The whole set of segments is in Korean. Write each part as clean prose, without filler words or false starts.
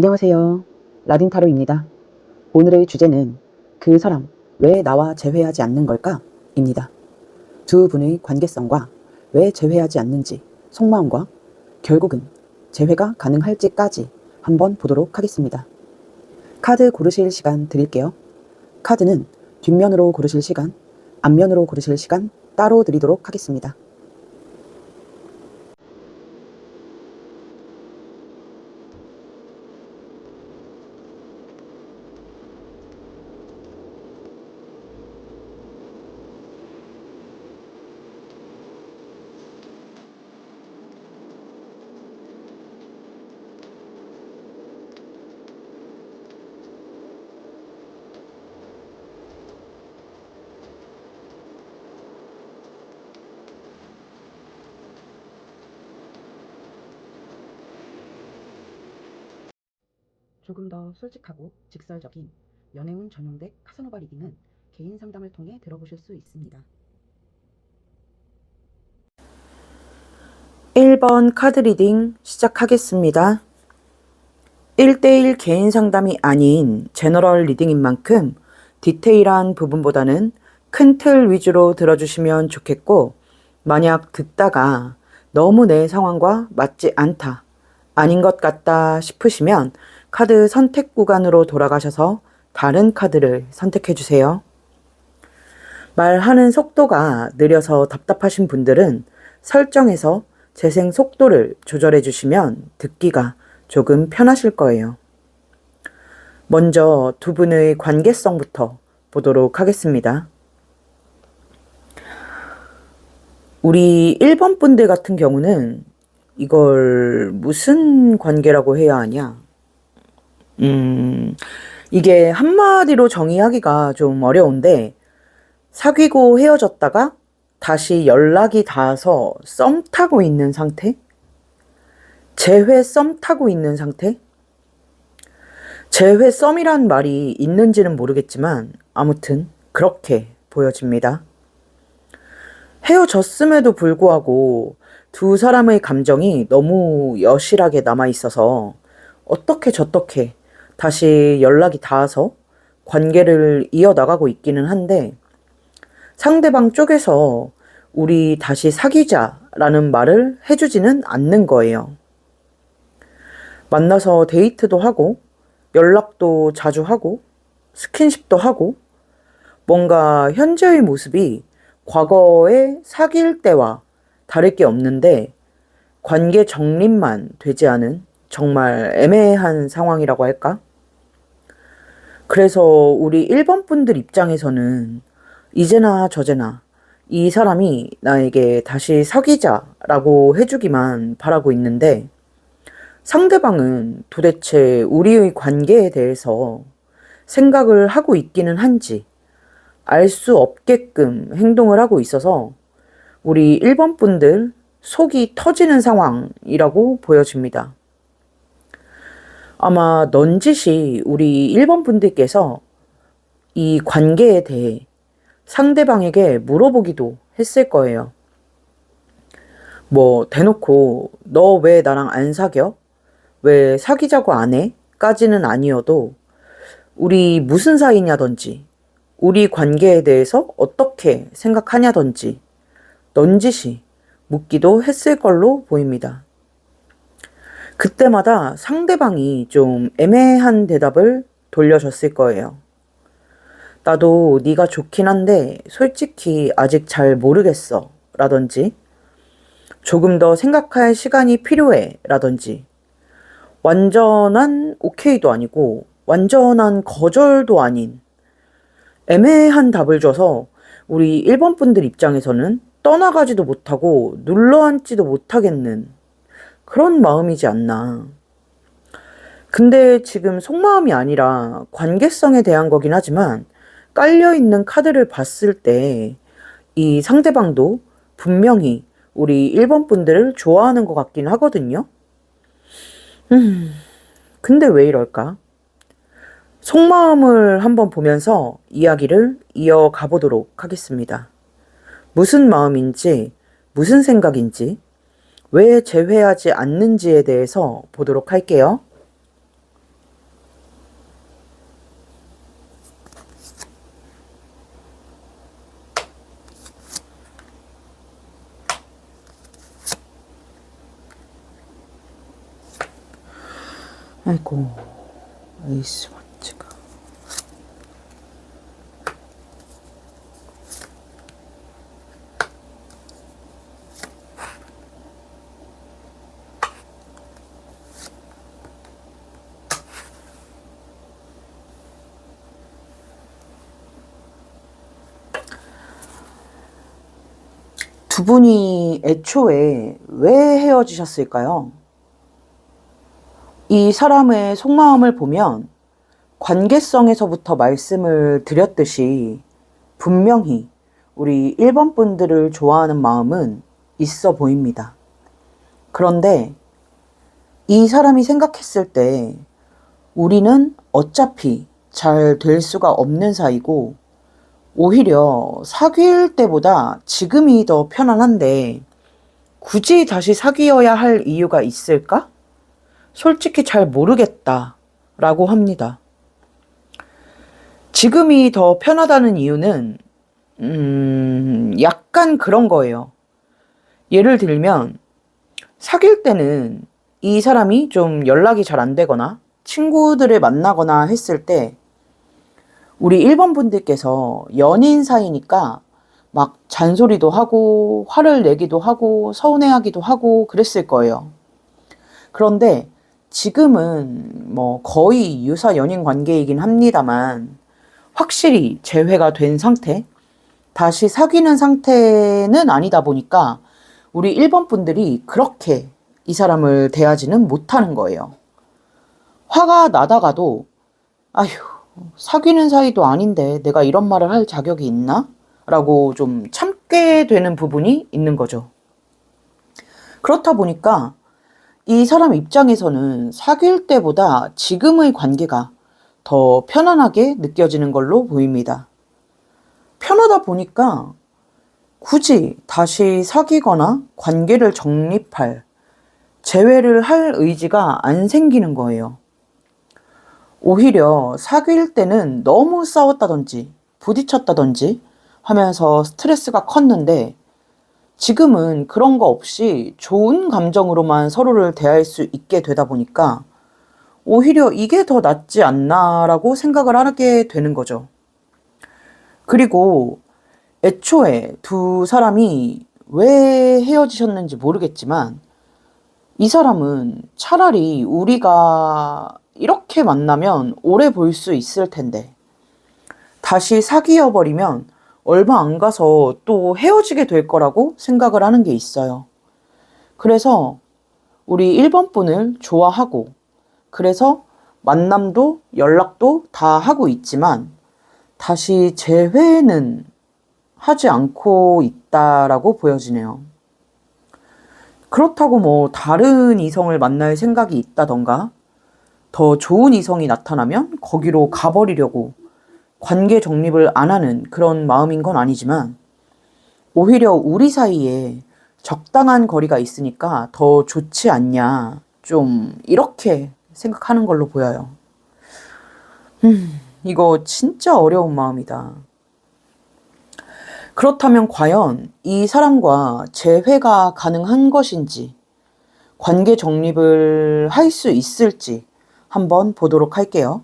안녕하세요. 라딘타로입니다. 오늘의 주제는 그 사람 왜 나와 재회하지 않는 걸까? 입니다. 두 분의 관계성과 왜 재회하지 않는지, 속마음과 결국은 재회가 가능할지까지 한번 보도록 하겠습니다. 카드 고르실 시간 드릴게요. 카드는 뒷면으로 고르실 시간, 앞면으로 고르실 시간 따로 드리도록 하겠습니다. 조금 더 솔직하고 직설적인 연애운 전용덱 카사노바 리딩은 개인 상담을 통해 들어보실 수 있습니다. 1번 카드 리딩 시작하겠습니다. 1대1 개인 상담이 아닌 제너럴 리딩인 만큼 디테일한 부분보다는 큰 틀 위주로 들어주시면 좋겠고, 만약 듣다가 너무 내 상황과 맞지 않다, 아닌 것 같다 싶으시면 카드 선택 구간으로 돌아가셔서 다른 카드를 선택해주세요. 말하는 속도가 느려서 답답하신 분들은 설정에서 재생 속도를 조절해 주시면 듣기가 조금 편하실 거예요. 먼저 두 분의 관계성부터 보도록 하겠습니다. 우리 1번 분들 같은 경우는 이걸 무슨 관계라고 해야 하냐? 이게 한마디로 정의하기가 좀 어려운데, 사귀고 헤어졌다가 다시 연락이 닿아서 썸 타고 있는 상태? 재회 썸 타고 있는 상태? 재회 썸이란 말이 있는지는 모르겠지만 아무튼 그렇게 보여집니다. 헤어졌음에도 불구하고 두 사람의 감정이 너무 여실하게 남아있어서 어떻게 저떻게 다시 연락이 닿아서 관계를 이어나가고 있기는 한데, 상대방 쪽에서 우리 다시 사귀자라는 말을 해주지는 않는 거예요. 만나서 데이트도 하고 연락도 자주 하고 스킨십도 하고, 뭔가 현재의 모습이 과거에 사귈 때와 다를 게 없는데 관계 정립만 되지 않은 정말 애매한 상황이라고 할까? 그래서 우리 1번 분들 입장에서는 이제나 저제나 이 사람이 나에게 다시 사귀자라고 해주기만 바라고 있는데, 상대방은 도대체 우리의 관계에 대해서 생각을 하고 있기는 한지 알 수 없게끔 행동을 하고 있어서 우리 1번 분들 속이 터지는 상황이라고 보여집니다. 아마 넌지시 우리 1번 분들께서 이 관계에 대해 상대방에게 물어보기도 했을 거예요. 뭐 대놓고 너 왜 나랑 안 사겨? 왜 사귀자고 안 해? 까지는 아니어도 우리 무슨 사이냐던지, 우리 관계에 대해서 어떻게 생각하냐던지 넌지시 묻기도 했을 걸로 보입니다. 그때마다 상대방이 좀 애매한 대답을 돌려줬을 거예요. 나도 네가 좋긴 한데 솔직히 아직 잘 모르겠어 라든지, 조금 더 생각할 시간이 필요해 라든지, 완전한 오케이도 아니고 완전한 거절도 아닌 애매한 답을 줘서 우리 1번 분들 입장에서는 떠나가지도 못하고 눌러앉지도 못하겠는 그런 마음이지 않나. 근데 지금 속마음이 아니라 관계성에 대한 거긴 하지만, 깔려있는 카드를 봤을 때 이 상대방도 분명히 우리 1번 분들을 좋아하는 것 같긴 하거든요. 근데 왜 이럴까? 속마음을 한번 보면서 이야기를 이어가 보도록 하겠습니다. 무슨 마음인지, 무슨 생각인지, 왜 재회하지 않는지에 대해서 보도록 할게요. 아이고, 에이스 번째가. 두 분이 애초에 왜 헤어지셨을까요? 이 사람의 속마음을 보면 관계성에서부터 말씀을 드렸듯이 분명히 우리 1번 분들을 좋아하는 마음은 있어 보입니다. 그런데 이 사람이 생각했을 때 우리는 어차피 잘 될 수가 없는 사이고 오히려 사귈 때보다 지금이 더 편안한데 굳이 다시 사귀어야 할 이유가 있을까? 솔직히 잘 모르겠다 라고 합니다. 지금이 더 편하다는 이유는 약간 그런 거예요. 예를 들면 사귈 때는 이 사람이 좀 연락이 잘 안 되거나 친구들을 만나거나 했을 때 우리 1번 분들께서 연인 사이니까 막 잔소리도 하고 화를 내기도 하고 서운해하기도 하고 그랬을 거예요. 그런데 지금은 뭐 거의 유사 연인 관계이긴 합니다만 확실히 재회가 된 상태, 다시 사귀는 상태는 아니다 보니까 우리 1번 분들이 그렇게 이 사람을 대하지는 못하는 거예요. 화가 나다가도 아휴, 사귀는 사이도 아닌데 내가 이런 말을 할 자격이 있나? 라고 좀 참게 되는 부분이 있는 거죠. 그렇다 보니까 이 사람 입장에서는 사귈 때보다 지금의 관계가 더 편안하게 느껴지는 걸로 보입니다. 편하다 보니까 굳이 다시 사귀거나 관계를 정립할, 재회를 할 의지가 안 생기는 거예요. 오히려 사귈 때는 너무 싸웠다든지 부딪혔다든지 하면서 스트레스가 컸는데 지금은 그런 거 없이 좋은 감정으로만 서로를 대할 수 있게 되다 보니까 오히려 이게 더 낫지 않나라고 생각을 하게 되는 거죠. 그리고 애초에 두 사람이 왜 헤어지셨는지 모르겠지만 이 사람은 차라리 우리가 이렇게 만나면 오래 볼 수 있을 텐데 다시 사귀어 버리면 얼마 안 가서 또 헤어지게 될 거라고 생각을 하는 게 있어요. 그래서 우리 1번 분을 좋아하고 그래서 만남도 연락도 다 하고 있지만 다시 재회는 하지 않고 있다라고 보여지네요. 그렇다고 뭐 다른 이성을 만날 생각이 있다던가 더 좋은 이성이 나타나면 거기로 가버리려고 관계 정립을 안 하는 그런 마음인 건 아니지만 오히려 우리 사이에 적당한 거리가 있으니까 더 좋지 않냐 좀 이렇게 생각하는 걸로 보여요. 이거 진짜 어려운 마음이다. 그렇다면 과연 이 사람과 재회가 가능한 것인지 관계 정립을 할 수 있을지 한번 보도록 할게요.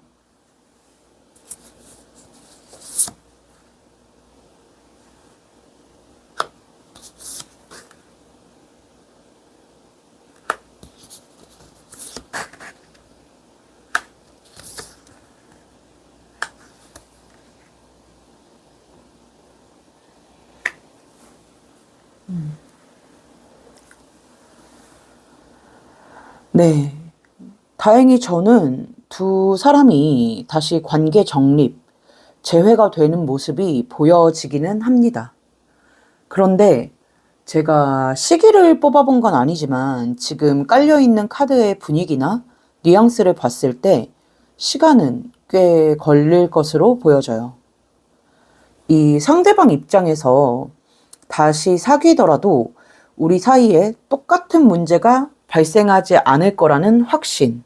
네. 다행히 저는 두 사람이 다시 관계 정립, 재회가 되는 모습이 보여지기는 합니다. 그런데 제가 시기를 뽑아본 건 아니지만 지금 깔려있는 카드의 분위기나 뉘앙스를 봤을 때 시간은 꽤 걸릴 것으로 보여져요. 이 상대방 입장에서 다시 사귀더라도 우리 사이에 똑같은 문제가 발생하지 않을 거라는 확신,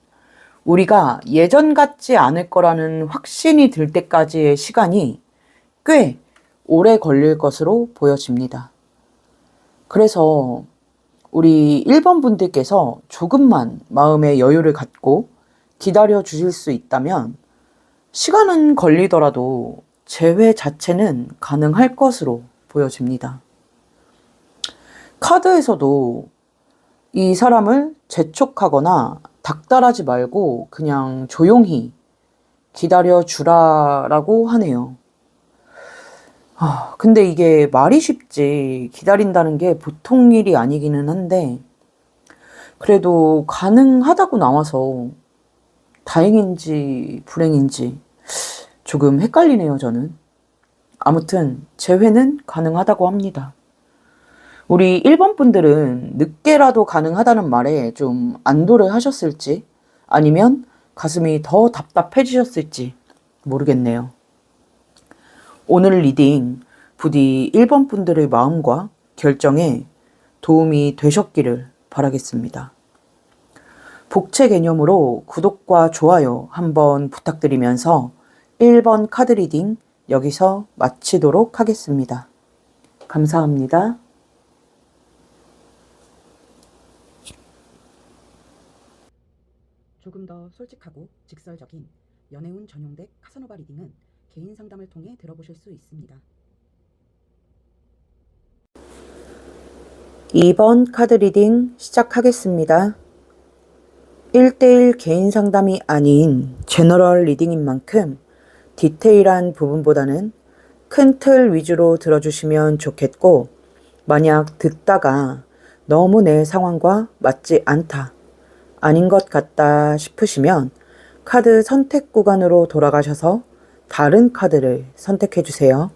우리가 예전 같지 않을 거라는 확신이 들 때까지의 시간이 꽤 오래 걸릴 것으로 보여집니다. 그래서 우리 1번 분들께서 조금만 마음의 여유를 갖고 기다려 주실 수 있다면 시간은 걸리더라도 재회 자체는 가능할 것으로 보여집니다. 카드에서도 이 사람을 재촉하거나 닥달하지 말고 그냥 조용히 기다려 주라라고 하네요. 근데 이게 말이 쉽지 기다린다는 게 보통 일이 아니기는 한데 그래도 가능하다고 나와서 다행인지 불행인지 조금 헷갈리네요, 저는. 아무튼 재회는 가능하다고 합니다. 우리 1번 분들은 늦게라도 가능하다는 말에 좀 안도를 하셨을지 아니면 가슴이 더 답답해지셨을지 모르겠네요. 오늘 리딩 부디 1번 분들의 마음과 결정에 도움이 되셨기를 바라겠습니다. 복채 개념으로 구독과 좋아요 한번 부탁드리면서 1번 카드 리딩 여기서 마치도록 하겠습니다. 감사합니다. 조금 더 솔직하고 직설적인 연애운 전용덱 카사노바 리딩은 개인 상담을 통해 들어보실 수 있습니다. 2번 카드 리딩 시작하겠습니다. 1대1 개인 상담이 아닌 제너럴 리딩인 만큼 디테일한 부분보다는 큰 틀 위주로 들어주시면 좋겠고, 만약 듣다가 너무 내 상황과 맞지 않다, 아닌 것 같다 싶으시면 카드 선택 구간으로 돌아가셔서 다른 카드를 선택해 주세요.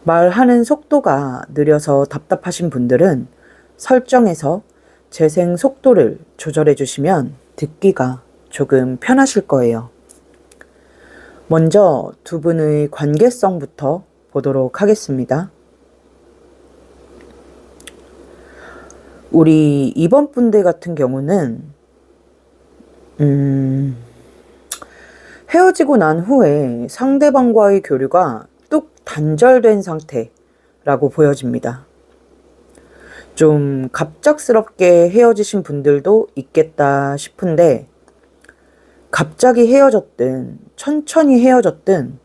말하는 속도가 느려서 답답하신 분들은 설정에서 재생 속도를 조절해 주시면 듣기가 조금 편하실 거예요. 먼저 두 분의 관계성부터 보도록 하겠습니다. 우리 2번 분들 같은 경우는 헤어지고 난 후에 상대방과의 교류가 뚝 단절된 상태라고 보여집니다. 좀 갑작스럽게 헤어지신 분들도 있겠다 싶은데, 갑자기 헤어졌든 천천히 헤어졌든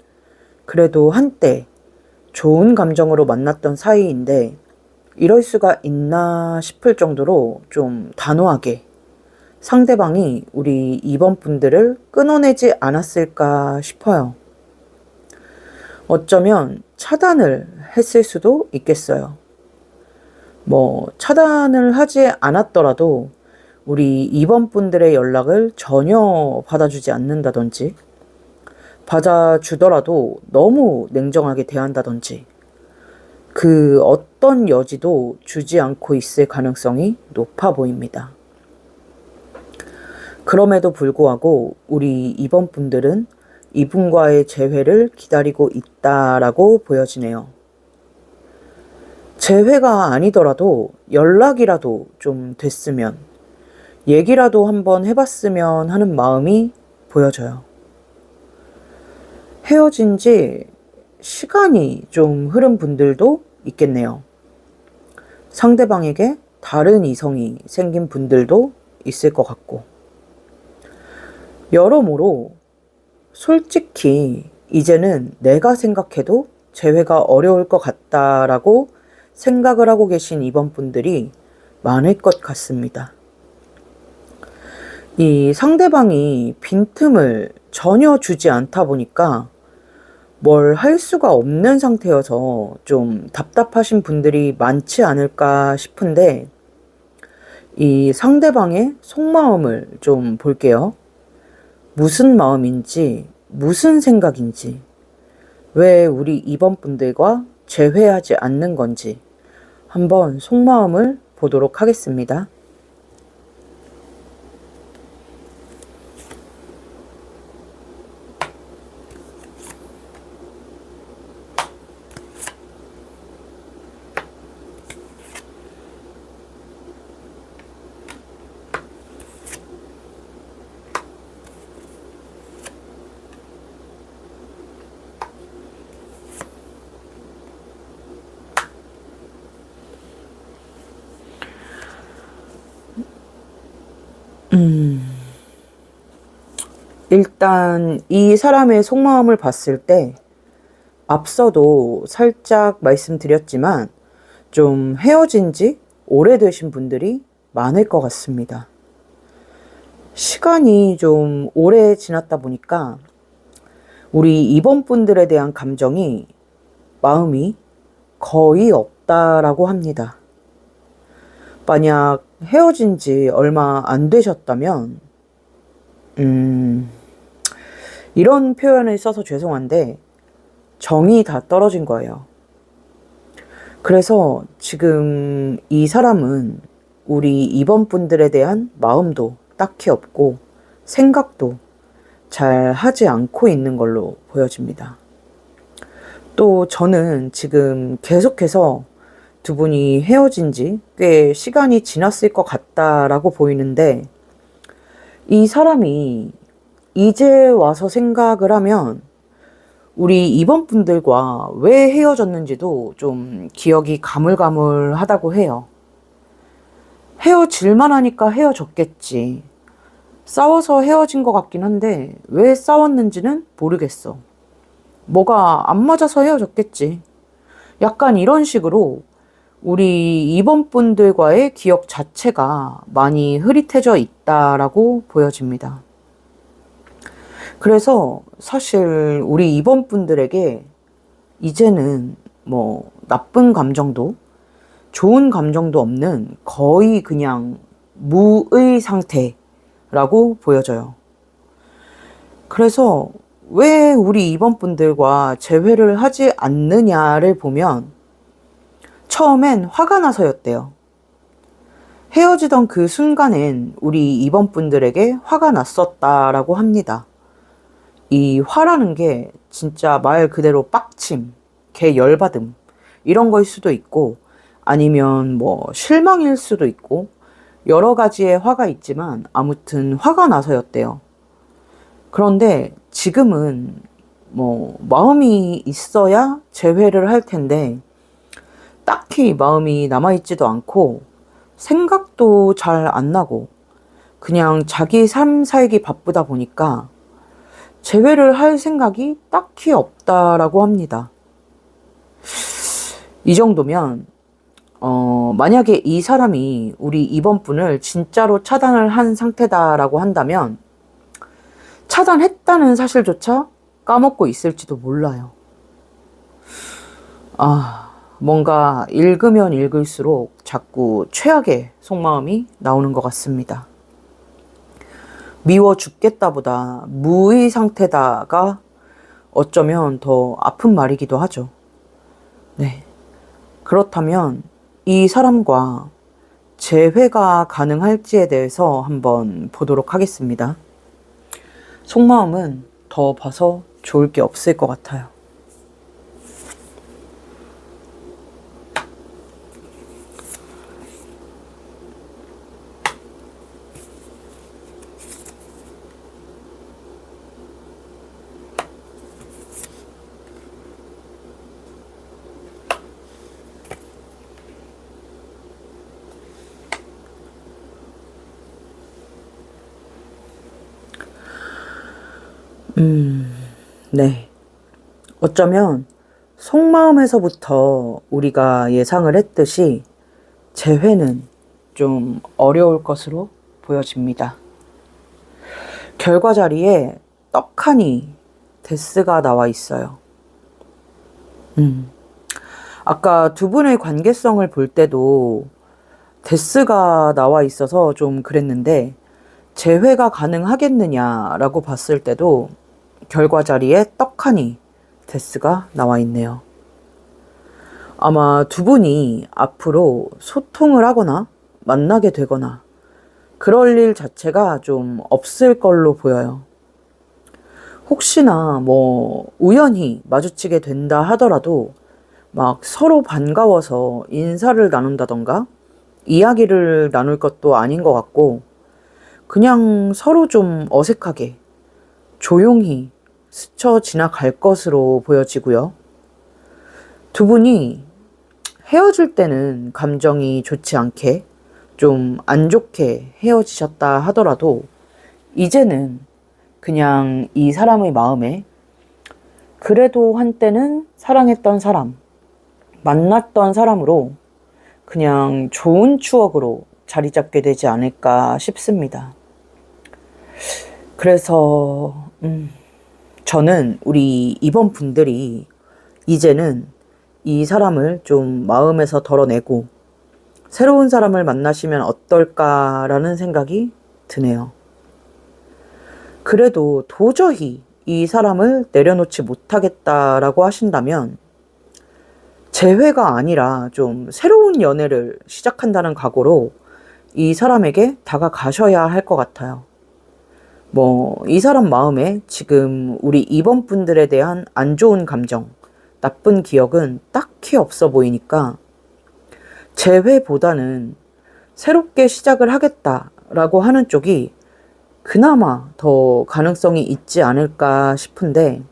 그래도 한때 좋은 감정으로 만났던 사이인데 이럴 수가 있나 싶을 정도로 좀 단호하게 상대방이 우리 2번 분들을 끊어내지 않았을까 싶어요. 어쩌면 차단을 했을 수도 있겠어요. 차단을 하지 않았더라도 우리 2번 분들의 연락을 전혀 받아주지 않는다든지, 받아주더라도 너무 냉정하게 대한다든지, 그 어떤 여지도 주지 않고 있을 가능성이 높아 보입니다. 그럼에도 불구하고 우리 2번 분들은 이분과의 재회를 기다리고 있다라고 보여지네요. 재회가 아니더라도 연락이라도 좀 됐으면, 얘기라도 한번 해봤으면 하는 마음이 보여져요. 헤어진 지 시간이 좀 흐른 분들도 있겠네요. 상대방에게 다른 이성이 생긴 분들도 있을 것 같고, 여러모로 솔직히 이제는 내가 생각해도 재회가 어려울 것 같다라고 생각을 하고 계신 2번 분들이 많을 것 같습니다. 이 상대방이 빈틈을 전혀 주지 않다 보니까 뭘 할 수가 없는 상태여서 좀 답답하신 분들이 많지 않을까 싶은데, 이 상대방의 속마음을 좀 볼게요. 무슨 마음인지, 무슨 생각인지, 왜 우리 2번 분들과 재회하지 않는 건지 한번 속마음을 보도록 하겠습니다. 일단 이 사람의 속마음을 봤을 때 앞서도 살짝 말씀드렸지만 좀 헤어진 지 오래되신 분들이 많을 것 같습니다. 시간이 좀 오래 지났다 보니까 우리 이번 분들에 대한 감정이 마음이 거의 없다라고 합니다. 만약 헤어진 지 얼마 안 되셨다면 이런 표현을 써서 죄송한데 정이 다 떨어진 거예요. 그래서 지금 이 사람은 우리 이번 분들에 대한 마음도 딱히 없고 생각도 잘 하지 않고 있는 걸로 보여집니다. 또 저는 지금 계속해서 두 분이 헤어진 지 꽤 시간이 지났을 것 같다라고 보이는데 이 사람이 이제 와서 생각을 하면 우리 이번 분들과 왜 헤어졌는지도 좀 기억이 가물가물하다고 해요. 헤어질만 하니까 헤어졌겠지. 싸워서 헤어진 것 같긴 한데 왜 싸웠는지는 모르겠어. 뭐가 안 맞아서 헤어졌겠지. 약간 이런 식으로 우리 이번 분들과의 기억 자체가 많이 흐릿해져 있다라고 보여집니다. 그래서 사실 우리 이번 분들에게 이제는 뭐 나쁜 감정도 좋은 감정도 없는 거의 그냥 무의 상태라고 보여져요. 그래서 왜 우리 이번 분들과 재회를 하지 않느냐를 보면 처음엔 화가 나서였대요. 헤어지던 그 순간엔 우리 이번 분들에게 화가 났었다라고 합니다. 이 화라는 게 진짜 말 그대로 빡침, 개 열받음 이런 거일 수도 있고 아니면 뭐 실망일 수도 있고 여러 가지의 화가 있지만 아무튼 화가 나서였대요. 그런데 지금은 뭐 마음이 있어야 재회를 할 텐데 딱히 마음이 남아있지도 않고 생각도 잘 안 나고 그냥 자기 삶 살기 바쁘다 보니까 재회를 할 생각이 딱히 없다라고 합니다. 이 정도면 만약에 이 사람이 우리 이번 분을 진짜로 차단을 한 상태다라고 한다면 차단했다는 사실조차 까먹고 있을지도 몰라요. 뭔가 읽으면 읽을수록 자꾸 최악의 속마음이 나오는 것 같습니다. 미워 죽겠다보다 무의 상태다가 어쩌면 더 아픈 말이기도 하죠. 네. 그렇다면 이 사람과 재회가 가능할지에 대해서 한번 보도록 하겠습니다. 속마음은 더 봐서 좋을 게 없을 것 같아요. 네. 어쩌면 속마음에서부터 우리가 예상을 했듯이 재회는 좀 어려울 것으로 보여집니다. 결과 자리에 떡하니 데스가 나와 있어요. 아까 두 분의 관계성을 볼 때도 데스가 나와 있어서 좀 그랬는데 재회가 가능하겠느냐라고 봤을 때도 결과 자리에 떡하니 데스가 나와 있네요. 아마 두 분이 앞으로 소통을 하거나 만나게 되거나 그럴 일 자체가 좀 없을 걸로 보여요. 혹시나 뭐 우연히 마주치게 된다 하더라도 막 서로 반가워서 인사를 나눈다던가 이야기를 나눌 것도 아닌 것 같고 그냥 서로 좀 어색하게 조용히 스쳐 지나갈 것으로 보여지고요. 두 분이 헤어질 때는 감정이 좋지 않게 좀 안 좋게 헤어지셨다 하더라도 이제는 그냥 이 사람의 마음에 그래도 한때는 사랑했던 사람, 만났던 사람으로 그냥 좋은 추억으로 자리 잡게 되지 않을까 싶습니다. 그래서 저는 우리 이번 분들이 이제는 이 사람을 좀 마음에서 덜어내고 새로운 사람을 만나시면 어떨까라는 생각이 드네요. 그래도 도저히 이 사람을 내려놓지 못하겠다라고 하신다면 재회가 아니라 좀 새로운 연애를 시작한다는 각오로 이 사람에게 다가가셔야 할 것 같아요. 이 사람 마음에 지금 우리 이번 분들에 대한 안 좋은 감정, 나쁜 기억은 딱히 없어 보이니까 재회보다는 새롭게 시작을 하겠다라고 하는 쪽이 그나마 더 가능성이 있지 않을까 싶은데,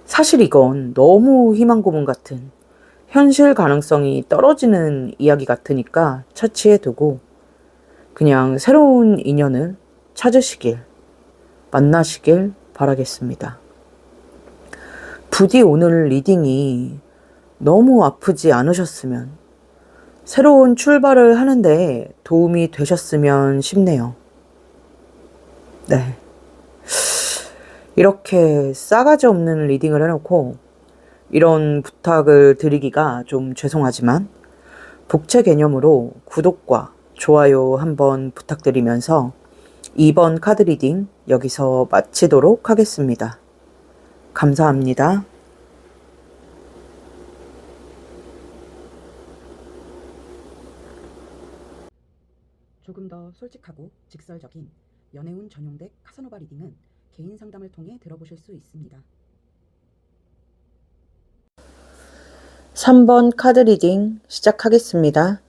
사실 이건 너무 희망 고문 같은 현실 가능성이 떨어지는 이야기 같으니까 차치해 두고 그냥 새로운 인연을 찾으시길, 만나시길 바라겠습니다. 부디 오늘 리딩이 너무 아프지 않으셨으면, 새로운 출발을 하는데 도움이 되셨으면 싶네요. 네. 이렇게 싸가지 없는 리딩을 해놓고 이런 부탁을 드리기가 좀 죄송하지만 복채 개념으로 구독과 좋아요 한번 부탁드리면서 이번 카드 리딩 여기서 마치도록 하겠습니다. 감사합니다. 조금 더 솔직하고 직설적인 연애운 전용 덱 카사노바 리딩은 개인 상담을 통해 들어보실 수 있습니다. 3번 카드 리딩 시작하겠습니다.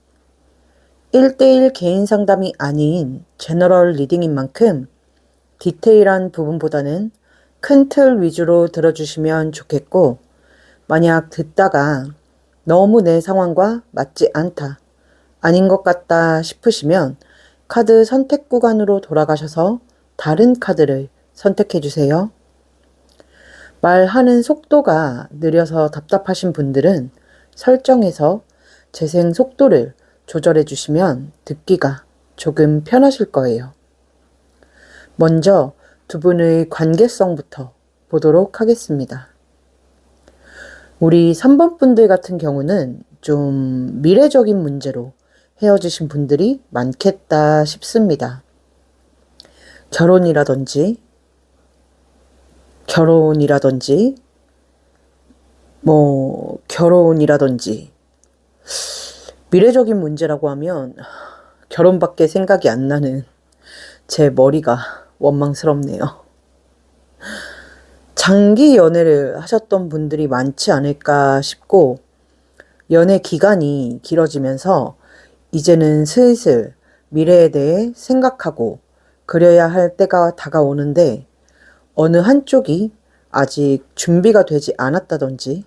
1대1 개인 상담이 아닌 제너럴 리딩인 만큼 디테일한 부분보다는 큰 틀 위주로 들어주시면 좋겠고, 만약 듣다가 너무 내 상황과 맞지 않다, 아닌 것 같다 싶으시면 카드 선택 구간으로 돌아가셔서 다른 카드를 선택해 주세요. 말하는 속도가 느려서 답답하신 분들은 설정에서 재생 속도를 조절해 주시면 듣기가 조금 편하실 거예요. 먼저 두 분의 관계성부터 보도록 하겠습니다. 우리 3번 분들 같은 경우는 좀 미래적인 문제로 헤어지신 분들이 많겠다 싶습니다. 결혼이라든지 미래적인 문제라고 하면 결혼밖에 생각이 안 나는 제 머리가 원망스럽네요. 장기 연애를 하셨던 분들이 많지 않을까 싶고, 연애 기간이 길어지면서 이제는 슬슬 미래에 대해 생각하고 그려야 할 때가 다가오는데, 어느 한쪽이 아직 준비가 되지 않았다든지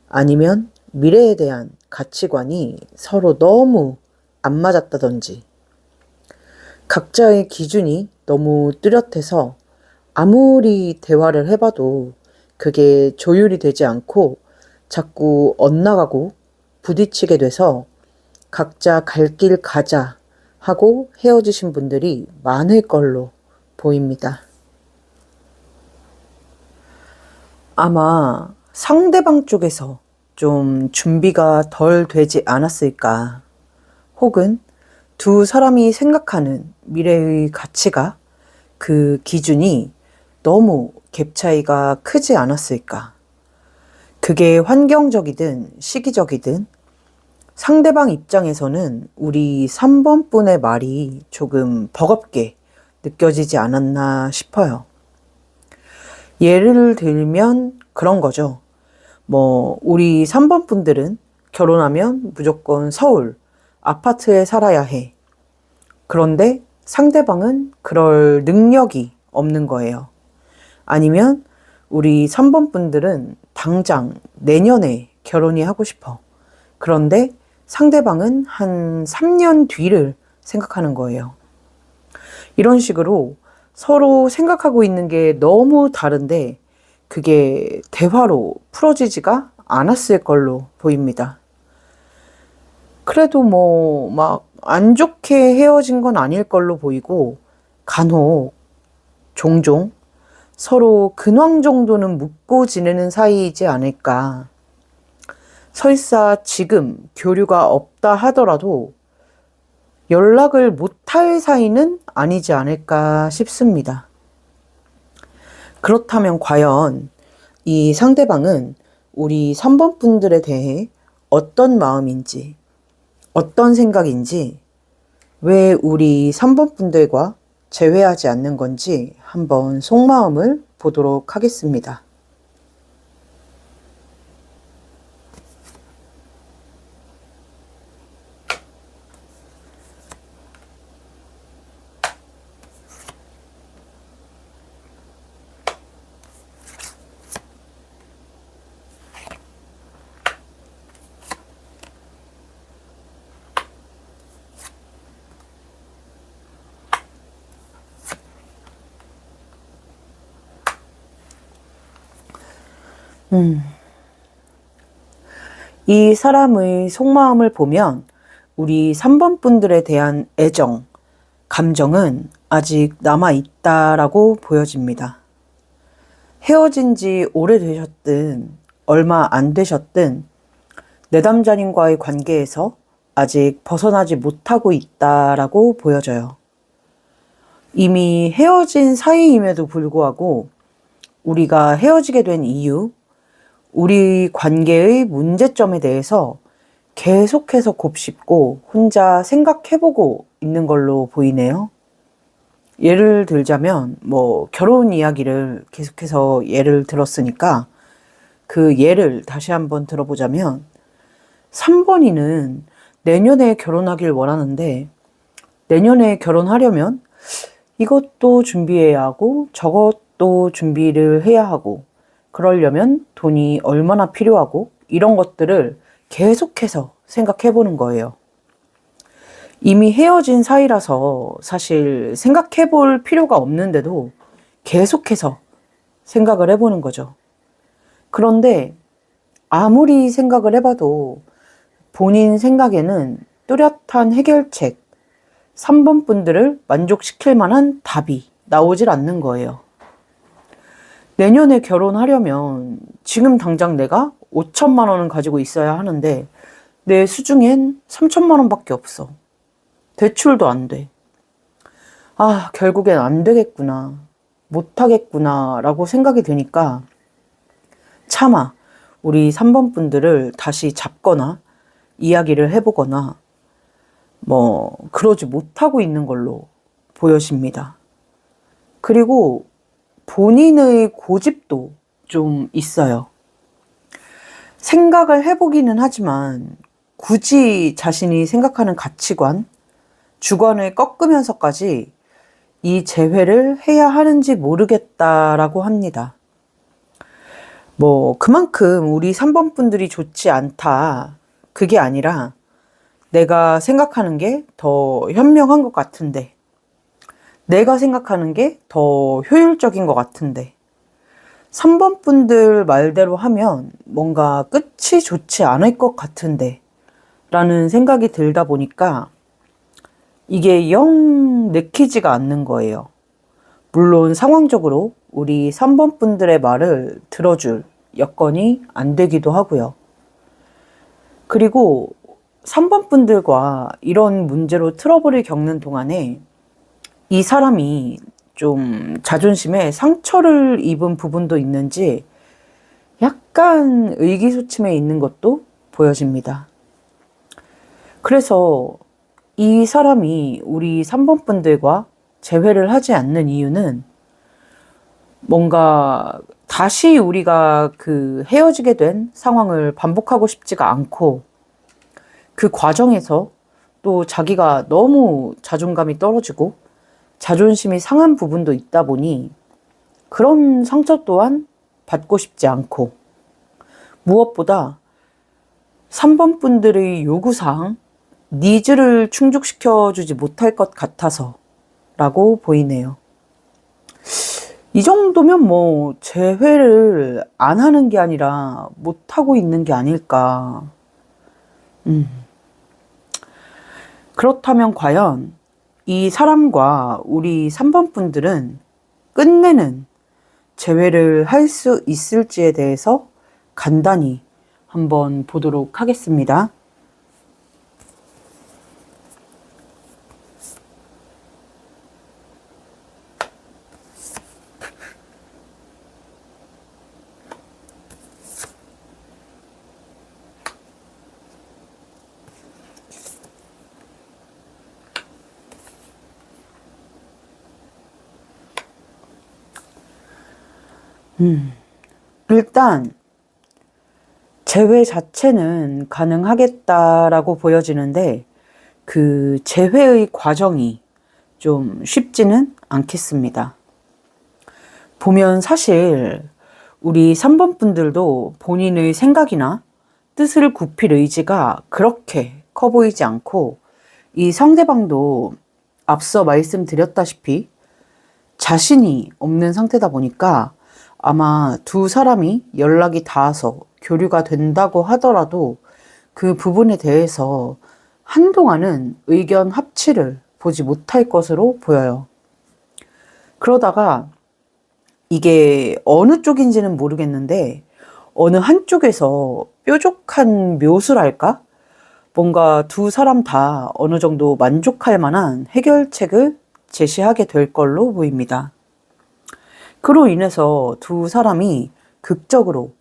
아니면 미래에 대한 가치관이 서로 너무 안 맞았다든지, 각자의 기준이 너무 뚜렷해서 아무리 대화를 해봐도 그게 조율이 되지 않고 자꾸 엇나가고 부딪히게 돼서 각자 갈 길 가자 하고 헤어지신 분들이 많을 걸로 보입니다. 아마 상대방 쪽에서 좀 준비가 덜 되지 않았을까, 혹은 두 사람이 생각하는 미래의 가치가, 그 기준이 너무 갭 차이가 크지 않았을까. 그게 환경적이든 시기적이든 상대방 입장에서는 우리 3번 분의 말이 조금 버겁게 느껴지지 않았나 싶어요. 예를 들면 그런 거죠. 우리 3번 분들은 결혼하면 무조건 서울 아파트에 살아야 해. 그런데 상대방은 그럴 능력이 없는 거예요. 아니면 우리 3번 분들은 당장 내년에 결혼이 하고 싶어. 그런데 상대방은 한 3년 뒤를 생각하는 거예요. 이런 식으로 서로 생각하고 있는 게 너무 다른데 그게 대화로 풀어지지가 않았을 걸로 보입니다. 그래도 뭐 막 안 좋게 헤어진 건 아닐 걸로 보이고 간혹 종종 서로 근황 정도는 묻고 지내는 사이이지 않을까. 설사 지금 교류가 없다 하더라도 연락을 못할 사이는 아니지 않을까 싶습니다. 그렇다면 과연 이 상대방은 우리 3번 분들에 대해 어떤 마음인지, 어떤 생각인지, 왜 우리 3번 분들과 재회하지 않는 건지 한번 속마음을 보도록 하겠습니다. 이 사람의 속마음을 보면 우리 3번 분들에 대한 애정, 감정은 아직 남아있다라고 보여집니다. 헤어진 지 오래되셨든 얼마 안 되셨든 내담자님과의 관계에서 아직 벗어나지 못하고 있다라고 보여져요. 이미 헤어진 사이임에도 불구하고 우리가 헤어지게 된 이유, 우리 관계의 문제점에 대해서 계속해서 곱씹고 혼자 생각해보고 있는 걸로 보이네요. 예를 들자면 뭐 결혼 이야기를 계속해서 예를 들었으니까 그 예를 다시 한번 들어보자면 3번이는 내년에 결혼하길 원하는데 내년에 결혼하려면 이것도 준비해야 하고 저것도 준비를 해야 하고 그러려면 돈이 얼마나 필요하고 이런 것들을 계속해서 생각해 보는 거예요. 이미 헤어진 사이라서 사실 생각해 볼 필요가 없는데도 계속해서 생각을 해보는 거죠. 그런데 아무리 생각을 해봐도 본인 생각에는 뚜렷한 해결책, 3번 분들을 만족시킬 만한 답이 나오질 않는 거예요. 내년에 결혼하려면 지금 당장 내가 5천만 원은 가지고 있어야 하는데 내 수중엔 3천만 원밖에 없어. 대출도 안 돼. 아, 결국엔 안 되겠구나. 못하겠구나. 라고 생각이 드니까 차마 우리 3번 분들을 다시 잡거나 이야기를 해보거나 뭐 그러지 못하고 있는 걸로 보여집니다. 그리고 본인의 고집도 좀 있어요. 생각을 해보기는 하지만 굳이 자신이 생각하는 가치관, 주관을 꺾으면서까지 이 재회를 해야 하는지 모르겠다라고 합니다. 뭐 그만큼 우리 3번 분들이 좋지 않다. 그게 아니라 내가 생각하는 게 더 현명한 것 같은데 내가 생각하는 게 더 효율적인 것 같은데 3번 분들 말대로 하면 뭔가 끝이 좋지 않을 것 같은데 라는 생각이 들다 보니까 이게 영 내키지가 않는 거예요. 물론 상황적으로 우리 3번 분들의 말을 들어줄 여건이 안 되기도 하고요. 그리고 3번 분들과 이런 문제로 트러블을 겪는 동안에 이 사람이 좀 자존심에 상처를 입은 부분도 있는지 약간 의기소침해 있는 것도 보여집니다. 그래서 이 사람이 우리 3번 분들과 재회를 하지 않는 이유는 뭔가 다시 우리가 그 헤어지게 된 상황을 반복하고 싶지가 않고 그 과정에서 또 자기가 너무 자존감이 떨어지고 자존심이 상한 부분도 있다 보니 그런 상처 또한 받고 싶지 않고 무엇보다 3번 분들의 요구사항, 니즈를 충족시켜주지 못할 것 같아서 라고 보이네요. 이 정도면 뭐 재회를 안 하는 게 아니라 못 하고 있는 게 아닐까. 그렇다면 과연 이 사람과 우리 3번 분들은 끝내는 재회를 할 수 있을지에 대해서 간단히 한번 보도록 하겠습니다. 일단 재회 자체는 가능하겠다라고 보여지는데 그 재회의 과정이 좀 쉽지는 않겠습니다. 보면 사실 우리 3번 분들도 본인의 생각이나 뜻을 굽힐 의지가 그렇게 커 보이지 않고 이 상대방도 앞서 말씀드렸다시피 자신이 없는 상태다 보니까 아마 두 사람이 연락이 닿아서 교류가 된다고 하더라도 그 부분에 대해서 한동안은 의견 합치를 보지 못할 것으로 보여요. 그러다가 이게 어느 쪽인지는 모르겠는데 어느 한쪽에서 뾰족한 묘수랄까? 뭔가 두 사람 다 어느 정도 만족할 만한 해결책을 제시하게 될 걸로 보입니다. 그로 인해서 두 사람이 극적으로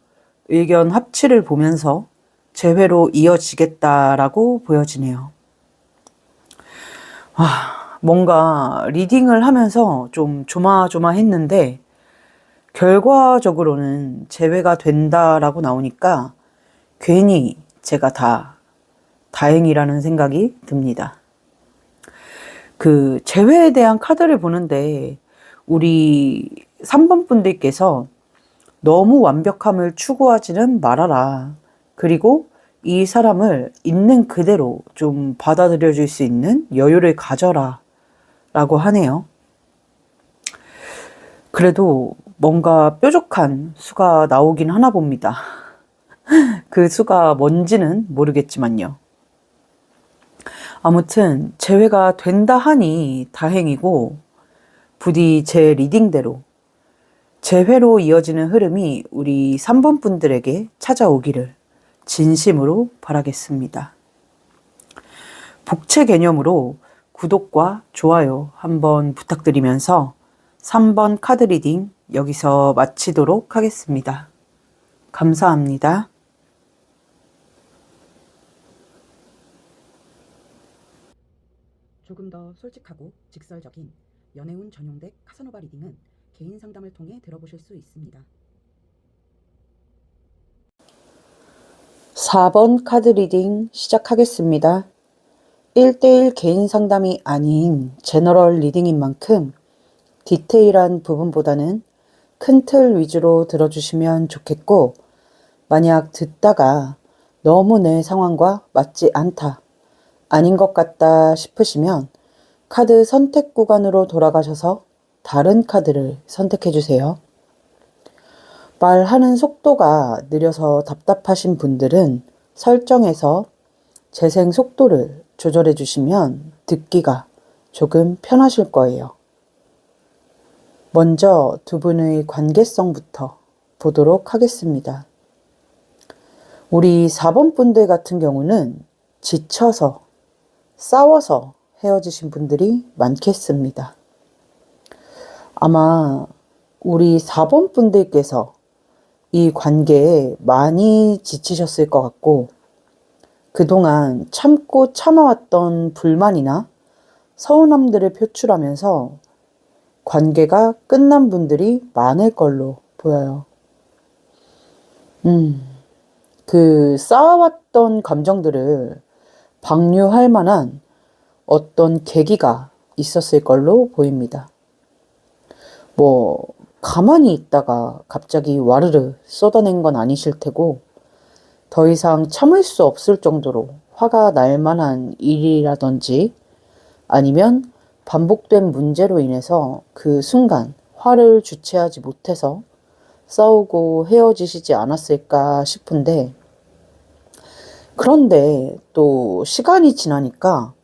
의견 합치를 보면서 재회로 이어지겠다라고 보여지네요. 뭔가 리딩을 하면서 좀 조마조마했는데 결과적으로는 재회가 된다라고 나오니까 괜히 제가 다 다행이라는 생각이 듭니다. 그 재회에 대한 카드를 보는데 우리 3번 분들께서 너무 완벽함을 추구하지는 말아라. 그리고 이 사람을 있는 그대로 좀 받아들여 줄 수 있는 여유를 가져라 라고 하네요. 그래도 뭔가 뾰족한 수가 나오긴 하나 봅니다. 그 수가 뭔지는 모르겠지만요. 아무튼 재회가 된다 하니 다행이고 부디 제 리딩대로 재회로 이어지는 흐름이 우리 3번 분들에게 찾아오기를 진심으로 바라겠습니다. 복채 개념으로 구독과 좋아요 한번 부탁드리면서 3번 카드 리딩 여기서 마치도록 하겠습니다. 감사합니다. 조금 더 솔직하고 직설적인 연애운 전용덱 카사노바 리딩은 개인 상담을 통해 들어보실 수 있습니다. 4번 카드 리딩 시작하겠습니다. 1대1 개인 상담이 아닌 제너럴 리딩인 만큼 디테일한 부분보다는 큰 틀 위주로 들어주시면 좋겠고, 만약 듣다가 너무 내 상황과 맞지 않다, 아닌 것 같다 싶으시면 카드 선택 구간으로 돌아가셔서 다른 카드를 선택해주세요. 말하는 속도가 느려서 답답하신 분들은 설정에서 재생 속도를 조절해 주시면 듣기가 조금 편하실 거예요. 먼저 두 분의 관계성부터 보도록 하겠습니다. 우리 4번 분들 같은 경우는 지쳐서 싸워서 헤어지신 분들이 많겠습니다. 아마 우리 4번 분들께서 이 관계에 많이 지치셨을 것 같고 그동안 참고 참아왔던 불만이나 서운함들을 표출하면서 관계가 끝난 분들이 많을 걸로 보여요. 그 쌓아왔던 감정들을 방류할 만한 어떤 계기가 있었을 걸로 보입니다. 뭐 가만히 있다가 갑자기 와르르 쏟아낸 건 아니실 테고 더 이상 참을 수 없을 정도로 화가 날 만한 일이라든지 아니면 반복된 문제로 인해서 그 순간 화를 주체하지 못해서 싸우고 헤어지시지 않았을까 싶은데, 그런데 또 시간이 지나니까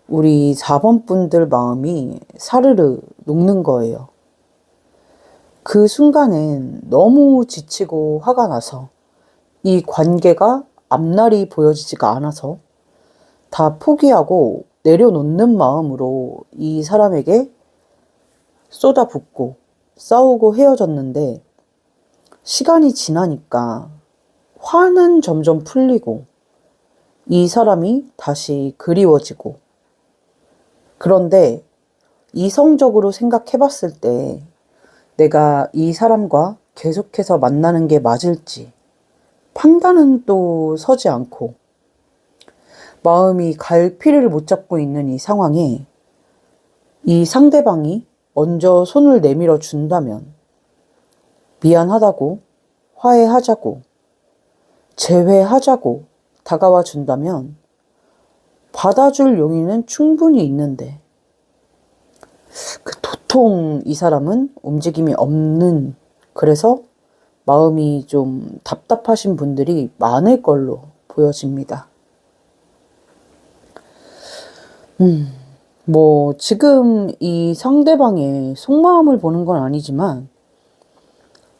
우리 4번 분들 마음이 사르르 녹는 거예요. 그 순간엔 너무 지치고 화가 나서 이 관계가 앞날이 보여지지가 않아서 다 포기하고 내려놓는 마음으로 이 사람에게 쏟아붓고 싸우고 헤어졌는데, 시간이 지나니까 화는 점점 풀리고 이 사람이 다시 그리워지고, 그런데 이성적으로 생각해 봤을 때 내가 이 사람과 계속해서 만나는 게 맞을지 판단은 또 서지 않고, 마음이 갈피를 못 잡고 있는 이 상황에 이 상대방이 먼저 손을 내밀어 준다면, 미안하다고, 화해하자고, 재회하자고 다가와 준다면 받아줄 용의는 충분히 있는데, 도통 이 사람은 움직임이 없는, 그래서 마음이 좀 답답하신 분들이 많을 걸로 보여집니다. 지금 이 상대방의 속마음을 보는 건 아니지만,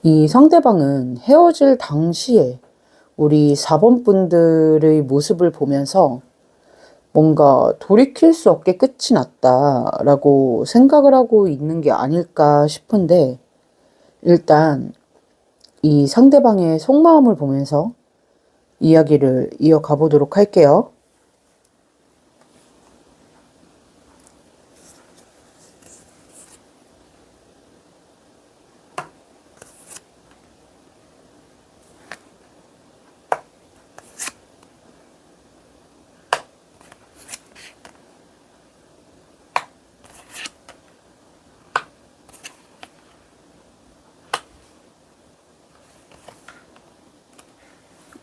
이 상대방은 헤어질 당시에 우리 4번 분들의 모습을 보면서 뭔가 돌이킬 수 없게 끝이 났다라고 생각을 하고 있는 게 아닐까 싶은데, 일단 이 상대방의 속마음을 보면서 이야기를 이어가 보도록 할게요.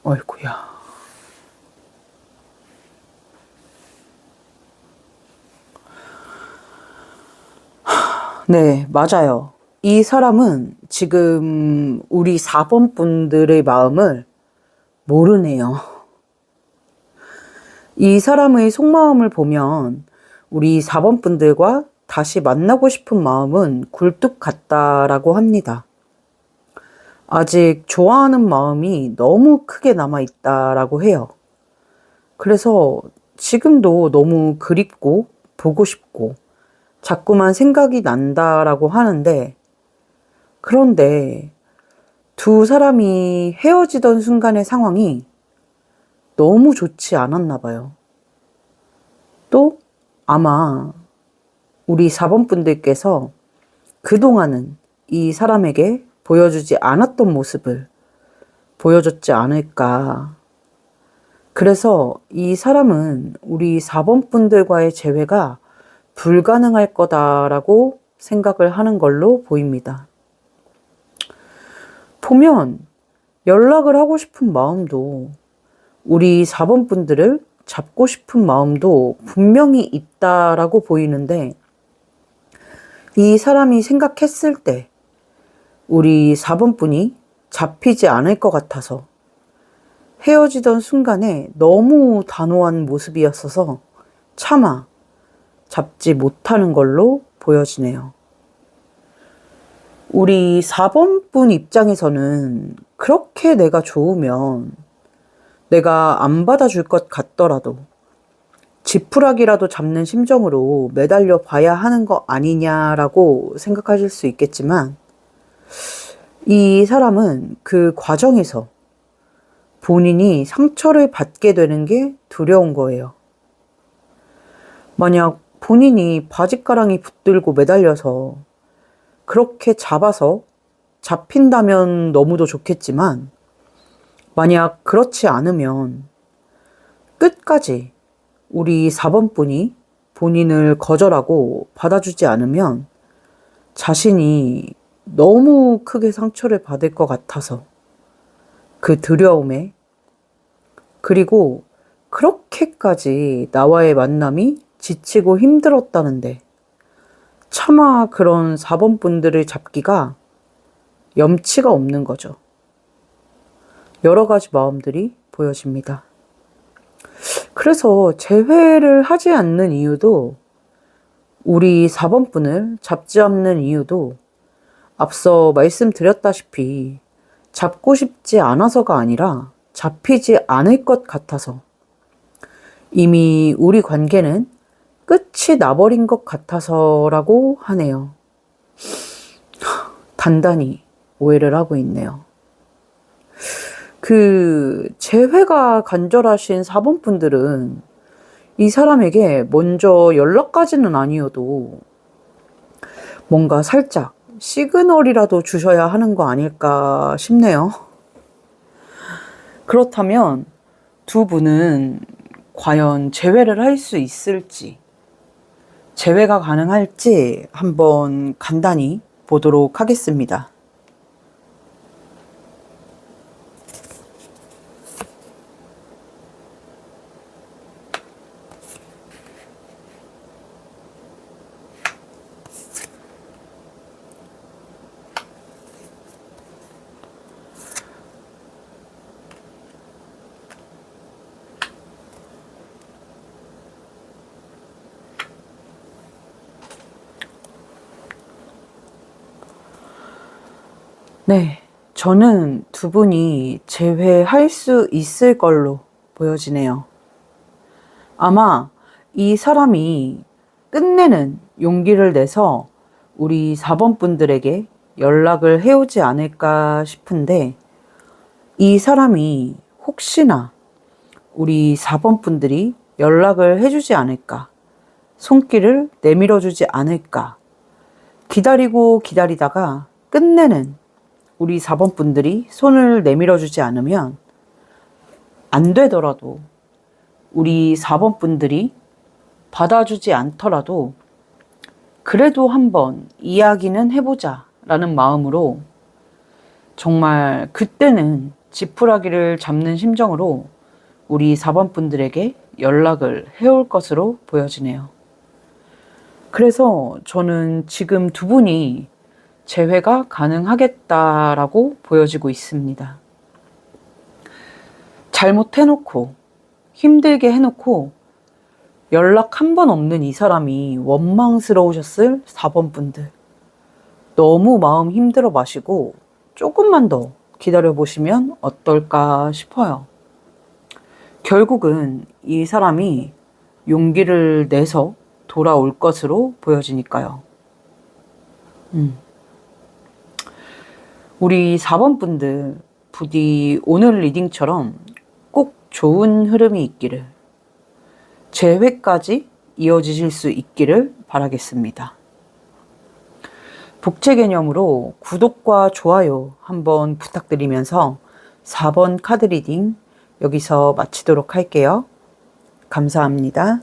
어이구야. 네, 맞아요. 이 사람은 지금 우리 4번 분들의 마음을 모르네요. 이 사람의 속마음을 보면 우리 4번 분들과 다시 만나고 싶은 마음은 굴뚝 같다라고 합니다. 아직 좋아하는 마음이 너무 크게 남아있다라고 해요. 그래서 지금도 너무 그립고 보고 싶고 자꾸만 생각이 난다라고 하는데, 그런데 두 사람이 헤어지던 순간의 상황이 너무 좋지 않았나 봐요. 또 아마 우리 4번 분들께서 그동안은 이 사람에게 보여주지 않았던 모습을 보여줬지 않을까. 그래서 이 사람은 우리 4번 분들과의 재회가 불가능할 거다라고 생각을 하는 걸로 보입니다. 보면 연락을 하고 싶은 마음도, 우리 4번 분들을 잡고 싶은 마음도 분명히 있다라고 보이는데, 이 사람이 생각했을 때 우리 4번 분이 잡히지 않을 것 같아서 헤어지던 순간에 너무 단호한 모습이었어서 차마 잡지 못하는 걸로 보여지네요. 우리 4번 분 입장에서는 그렇게 내가 좋으면 내가 안 받아줄 것 같더라도 지푸라기라도 잡는 심정으로 매달려 봐야 하는 거 아니냐라고 생각하실 수 있겠지만, 이 사람은 그 과정에서 본인이 상처를 받게 되는 게 두려운 거예요. 만약 본인이 바짓가랑이 붙들고 매달려서 그렇게 잡아서 잡힌다면 너무도 좋겠지만, 만약 그렇지 않으면 끝까지 우리 4번 분이 본인을 거절하고 받아주지 않으면 자신이 너무 크게 상처를 받을 것 같아서, 그 두려움에, 그리고 그렇게까지 나와의 만남이 지치고 힘들었다는데 차마 그런 4번 분들을 잡기가 염치가 없는 거죠. 여러 가지 마음들이 보여집니다. 그래서 재회를 하지 않는 이유도, 우리 4번 분을 잡지 않는 이유도 앞서 말씀드렸다시피 잡고 싶지 않아서가 아니라 잡히지 않을 것 같아서, 이미 우리 관계는 끝이 나버린 것 같아서라고 하네요. 단단히 오해를 하고 있네요. 재회가 간절하신 4번 분들은 이 사람에게 먼저 연락까지는 아니어도 뭔가 살짝 시그널이라도 주셔야 하는 거 아닐까 싶네요. 그렇다면 두 분은 과연 재회를 할 수 있을지, 재회가 가능할지 한번 간단히 보도록 하겠습니다. 네, 저는 두 분이 재회할 수 있을 걸로 보여지네요. 아마 이 사람이 끝내는 용기를 내서 우리 4번 분들에게 연락을 해오지 않을까 싶은데, 이 사람이 혹시나 우리 4번 분들이 연락을 해주지 않을까, 손길을 내밀어주지 않을까 기다리고 기다리다가 끝내는 우리 4번 분들이 손을 내밀어주지 않으면, 안 되더라도 우리 4번 분들이 받아주지 않더라도 그래도 한번 이야기는 해보자 라는 마음으로, 정말 그때는 지푸라기를 잡는 심정으로 우리 4번 분들에게 연락을 해올 것으로 보여지네요. 그래서 저는 지금 두 분이 재회가 가능하겠다라고 보여지고 있습니다. 잘못해놓고, 힘들게 해놓고 연락 한 번 없는 이 사람이 원망스러우셨을 4번 분들, 너무 마음 힘들어 마시고 조금만 더 기다려보시면 어떨까 싶어요. 결국은 이 사람이 용기를 내서 돌아올 것으로 보여지니까요. 우리 4번 분들, 부디 오늘 리딩처럼 꼭 좋은 흐름이 있기를, 재회까지 이어지실 수 있기를 바라겠습니다. 복채 개념으로 구독과 좋아요 한번 부탁드리면서 4번 카드 리딩 여기서 마치도록 할게요. 감사합니다.